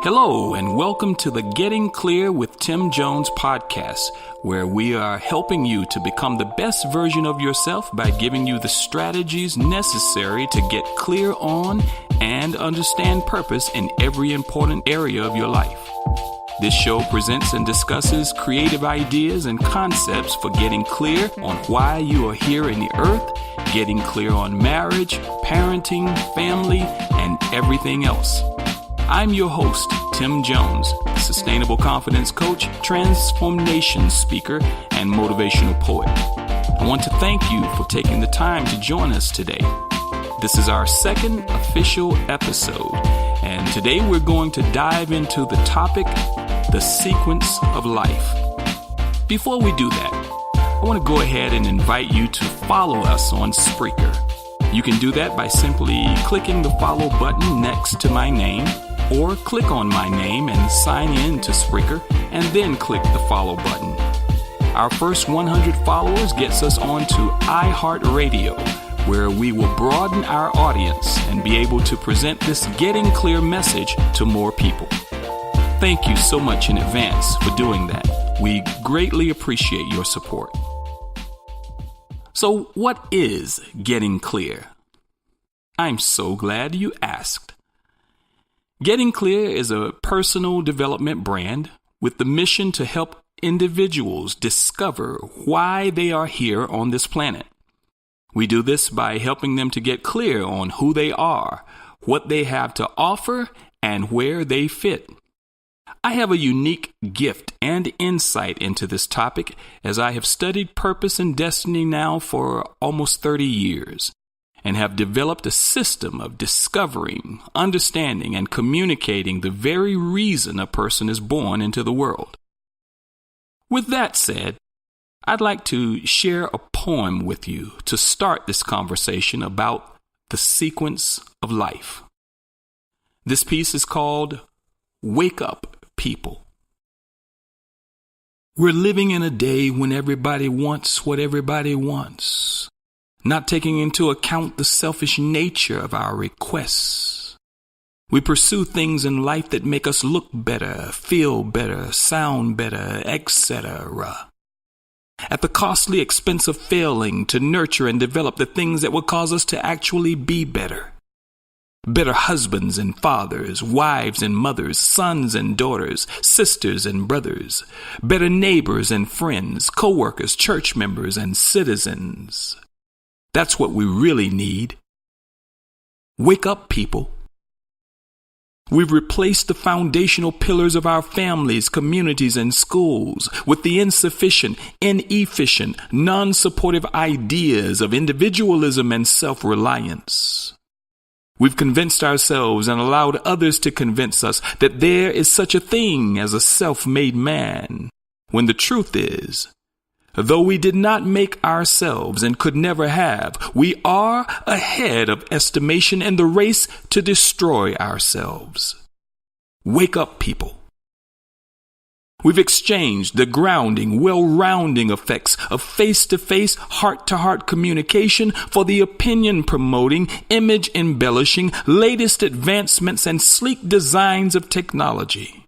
Hello, and welcome to the Getting Clear with Tim Jones podcast, where we are helping you to become the best version of yourself by giving you the strategies necessary to get clear on and understand purpose in every important area of your life. This show presents and discusses creative ideas and concepts for getting clear on why you are here in the earth, getting clear on marriage, parenting, family, and everything else. I'm your host, Tim Jones, sustainable confidence coach, transformation speaker, and motivational poet. I want to thank you for taking the time to join us today. This is our second official episode, and today we're going to dive into the topic, the sequence of life. Before we do that, I want to go ahead and invite you to follow us on Spreaker. You can do that by simply clicking the follow button next to my name, or click on my name and sign in to Spreaker, and then click the follow button. Our first 100 followers gets us onto iHeartRadio, where we will broaden our audience and be able to present this Getting Clear message to more people. Thank you so much in advance for doing that. We greatly appreciate your support. So, what is getting clear? I'm so glad you asked. Getting Clear is a personal development brand with the mission to help individuals discover why they are here on this planet. We do this by helping them to get clear on who they are, what they have to offer, and where they fit. I have a unique gift and insight into this topic as I have studied purpose and destiny now for almost 30 years. And have developed a system of discovering, understanding, and communicating the very reason a person is born into the world. With that said, I'd like to share a poem with you to start this conversation about the sequence of life. This piece is called Wake Up, People. We're living in a day when everybody wants what everybody wants, not taking into account the selfish nature of our requests. We pursue things in life that make us look better, feel better, sound better, etc., at the costly expense of failing to nurture and develop the things that will cause us to actually be better. Better husbands and fathers, wives and mothers, sons and daughters, sisters and brothers, better neighbors and friends, co-workers, church members, and citizens. That's what we really need. Wake up, people. We've replaced the foundational pillars of our families, communities, and schools with the insufficient, inefficient, non-supportive ideas of individualism and self-reliance. We've convinced ourselves and allowed others to convince us that there is such a thing as a self-made man, when the truth is, though we did not make ourselves and could never have, we are ahead of estimation in the race to destroy ourselves. Wake up, people. We've exchanged the grounding, well-rounding effects of face-to-face, heart-to-heart communication for the opinion-promoting, image-embellishing, latest advancements and sleek designs of technology.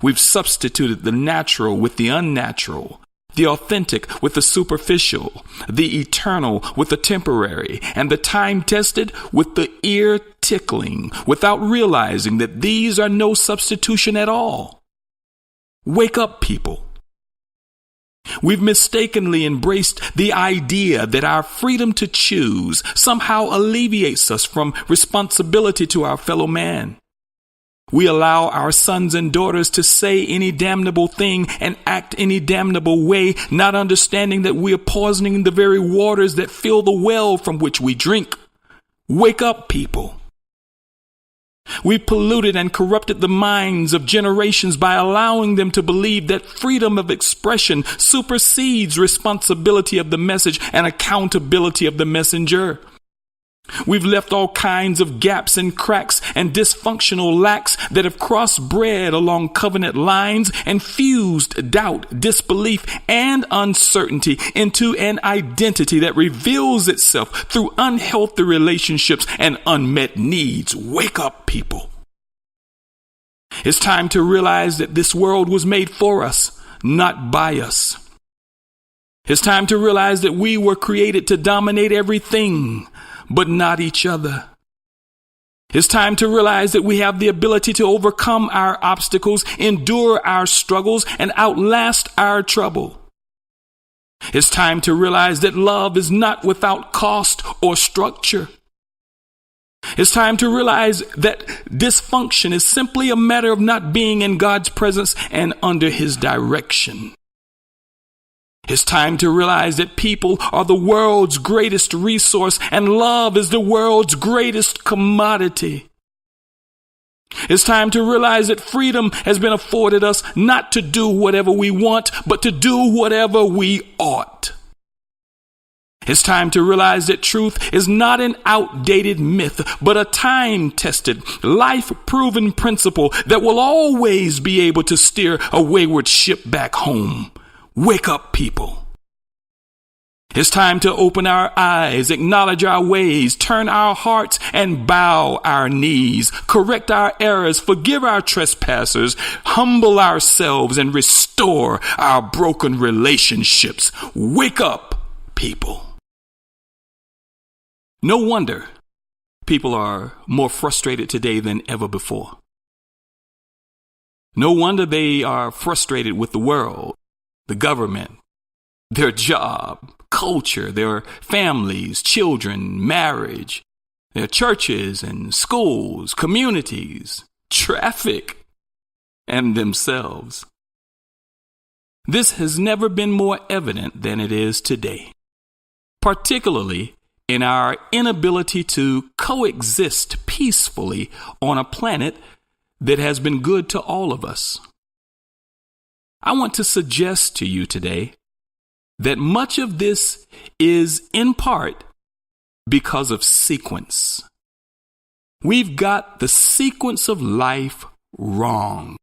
We've substituted the natural with the unnatural, the authentic with the superficial, the eternal with the temporary, and the time-tested with the ear-tickling, without realizing that these are no substitution at all. Wake up, people. We've mistakenly embraced the idea that our freedom to choose somehow alleviates us from responsibility to our fellow man. We allow our sons and daughters to say any damnable thing and act any damnable way, not understanding that we are poisoning the very waters that fill the well from which we drink. Wake up, people. We've polluted and corrupted the minds of generations by allowing them to believe that freedom of expression supersedes responsibility of the message and accountability of the messenger. We've left all kinds of gaps and cracks and dysfunctional lacks that have crossbred along covenant lines and fused doubt, disbelief, and uncertainty into an identity that reveals itself through unhealthy relationships and unmet needs. Wake up, people. It's time to realize that this world was made for us, not by us. It's time to realize that we were created to dominate everything, but not each other. It's time to realize that we have the ability to overcome our obstacles, endure our struggles, and outlast our trouble. It's time to realize that love is not without cost or structure. It's time to realize that dysfunction is simply a matter of not being in God's presence and under His direction. It's time to realize that people are the world's greatest resource and love is the world's greatest commodity. It's time to realize that freedom has been afforded us not to do whatever we want, but to do whatever we ought. It's time to realize that truth is not an outdated myth, but a time-tested, life-proven principle that will always be able to steer a wayward ship back home. Wake up, people. It's time to open our eyes, acknowledge our ways, turn our hearts, and bow our knees, correct our errors, forgive our trespassers, humble ourselves, and restore our broken relationships. Wake up, people. No wonder people are more frustrated today than ever before. No wonder they are frustrated with the world, the government, their job, culture, their families, children, marriage, their churches and schools, communities, traffic, and themselves. This has never been more evident than it is today, particularly in our inability to coexist peacefully on a planet that has been good to all of us. I want to suggest to you today that much of this is in part because of sequence. We've got the sequence of life wrong.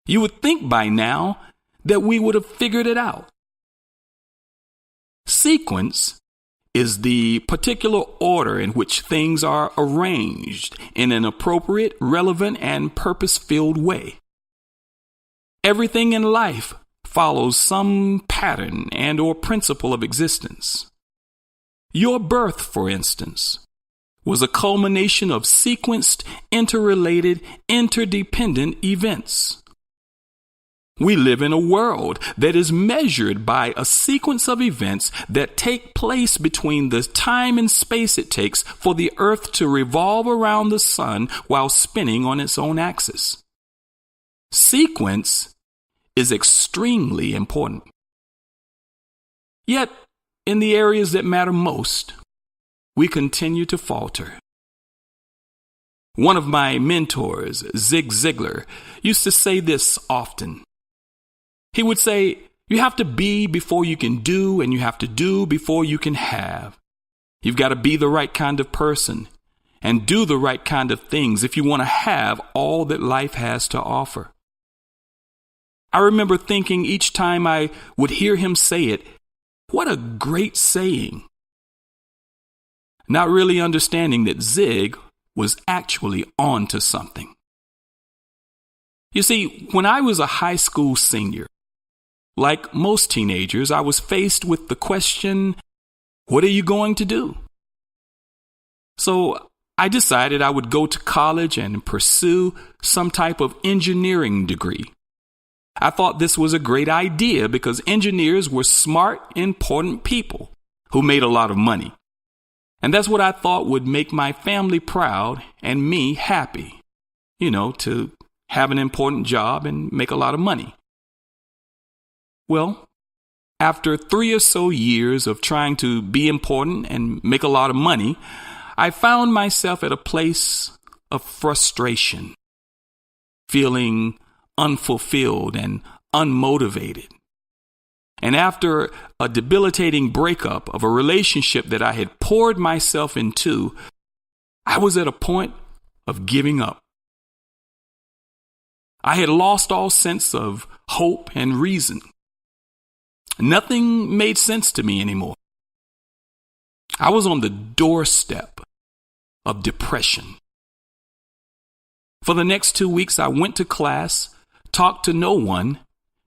You would think by now that we would have figured it out. Sequence is the particular order in which things are arranged in an appropriate, relevant, and purpose-filled way. Everything in life follows some pattern and or principle of existence. Your birth, for instance, was a culmination of sequenced, interrelated, interdependent events. We live in a world that is measured by a sequence of events that take place between the time and space it takes for the earth to revolve around the sun while spinning on its own axis. Sequence is extremely important. Yet, in the areas that matter most, we continue to falter. One of my mentors, Zig Ziglar, used to say this often. He would say, you have to be before you can do, and you have to do before you can have. You've got to be the right kind of person and do the right kind of things if you want to have all that life has to offer. I remember thinking each time I would hear him say it, what a great saying. Not really understanding that Zig was actually onto something. You see, when I was a high school senior, like most teenagers, I was faced with the question, what are you going to do? So I decided I would go to college and pursue some type of engineering degree. I thought this was a great idea because engineers were smart, important people who made a lot of money. And that's what I thought would make my family proud and me happy, to have an important job and make a lot of money. Well, after 3 or so years of trying to be important and make a lot of money, I found myself at a place of frustration, feeling unfulfilled and unmotivated. And after a debilitating breakup of a relationship that I had poured myself into, I was at a point of giving up. I had lost all sense of hope and reason. Nothing made sense to me anymore. I was on the doorstep of depression. For the next 2 weeks, I went to class, talked to no one,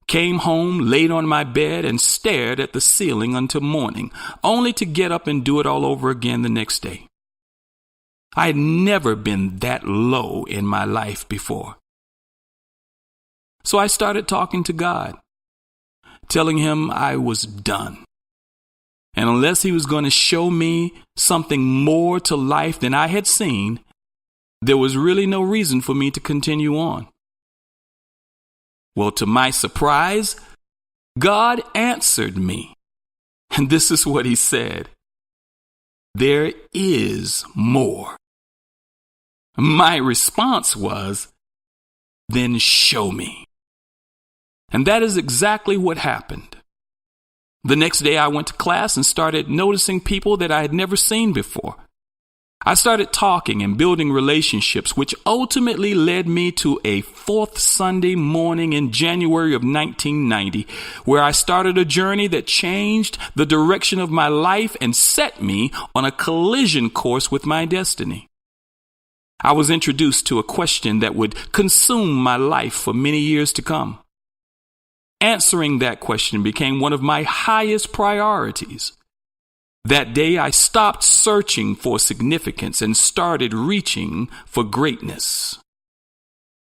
came home, laid on my bed, and stared at the ceiling until morning, only to get up and do it all over again the next day. I had never been that low in my life before. So I started talking to God, telling him I was done. And unless he was going to show me something more to life than I had seen, there was really no reason for me to continue on. Well, to my surprise, God answered me. And this is what he said: "There is more." My response was, "Then show me." And that is exactly what happened. The next day I went to class and started noticing people that I had never seen before. I started talking and building relationships, which ultimately led me to a fourth Sunday morning in January of 1990, where I started a journey that changed the direction of my life and set me on a collision course with my destiny. I was introduced to a question that would consume my life for many years to come. Answering that question became one of my highest priorities. That day, I stopped searching for significance and started reaching for greatness.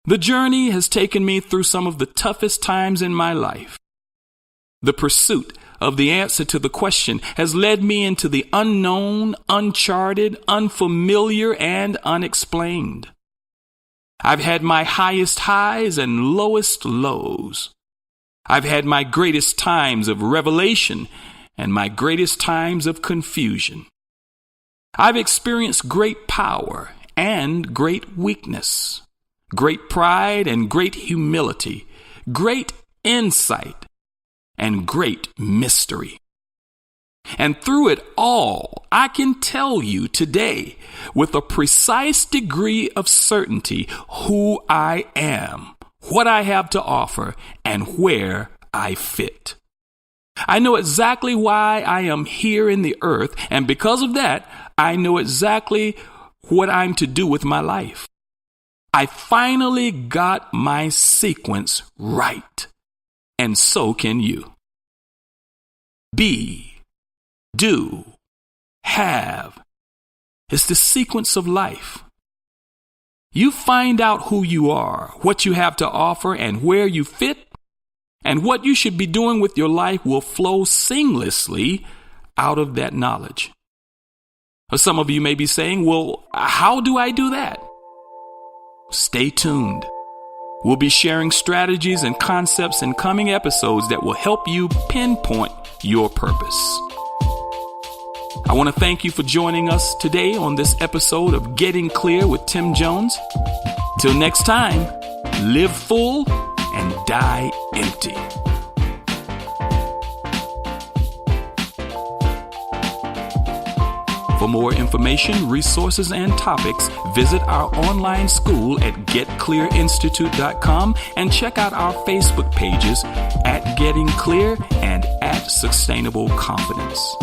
The journey has taken me through some of the toughest times in my life. The pursuit of the answer to the question has led me into the unknown, uncharted, unfamiliar, and unexplained. I've had my highest highs and lowest lows. I've had my greatest times of revelation and my greatest times of confusion. I've experienced great power and great weakness, great pride and great humility, great insight and great mystery. And through it all, I can tell you today with a precise degree of certainty who I am, what I have to offer, and where I fit. I know exactly why I am here in the earth, and because of that, I know exactly what I'm to do with my life. I finally got my sequence right, and so can you. Be, do, have is the sequence of life. You find out who you are, what you have to offer, and where you fit, and what you should be doing with your life will flow seamlessly out of that knowledge. Some of you may be saying, well, how do I do that? Stay tuned. We'll be sharing strategies and concepts in coming episodes that will help you pinpoint your purpose. I want to thank you for joining us today on this episode of Getting Clear with Tim Jones. Till next time, live full and die empty. For more information, resources, and topics, visit our online school at getclearinstitute.com and check out our Facebook pages at Getting Clear and at Sustainable Confidence.